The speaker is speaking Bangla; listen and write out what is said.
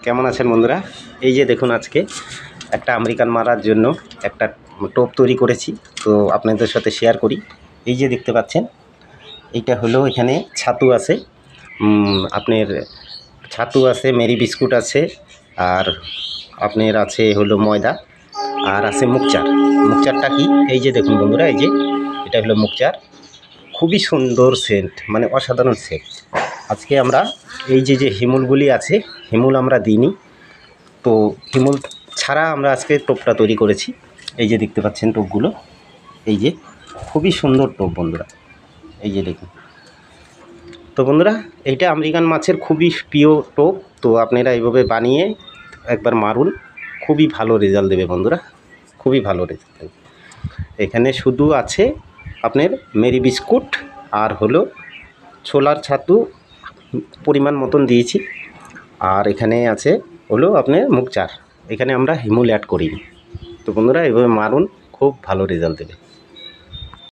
কেমন আছেন বন্ধুরা? এই যে দেখুন, আজকে একটা আমেরিকান মারার জন্য একটা টোপ তৈরি করেছি, তো আপনাদের সাথে শেয়ার করি। এই যে দেখতে পাচ্ছেন, এইটা হলো, এখানে ছাতু আছে, আপনার ছাতু আছে, মেরি বিস্কুট আছে, আর আপনার আছে হলো ময়দা, আর আছে মুগচার। মুগচারটা কি? এই যে দেখুন বন্ধুরা, এই যে এটা হলো মুগচার। খুবই সুন্দর সেন্ট, মানে অসাধারণ সেন্ট। আজকে আমরা এই যে হিমুলগুলি আছে, হিমুল আমরা দিইনি, তো হিমুল ছাড়া আমরা আজকে টোপটা তৈরি করেছি। এই যে দেখতে পাচ্ছেন টোপগুলো, এই যে খুবই সুন্দর টোপ বন্ধুরা, এই যে দেখুন। তো বন্ধুরা, এইটা আমেরিকান মাছের খুবই প্রিয় টোপ, তো আপনারা এইভাবে বানিয়ে একবার মারুন, খুবই ভালো রেজাল্ট দেবে বন্ধুরা, খুবই ভালো রেজাল্ট দেবে। এখানে শুধু আছে আপনার মেরি বিস্কুট আর হলো ছোলার ছাতু পরিমাণ মতন দিয়েছি, আর এখানে আছে হলো আপনার মুগচার। এখানে আমরা হিমুল অ্যাড করিনি। তো বন্ধুরা, এভাবে মারুন, খুব ভালো রেজাল্ট দেবে।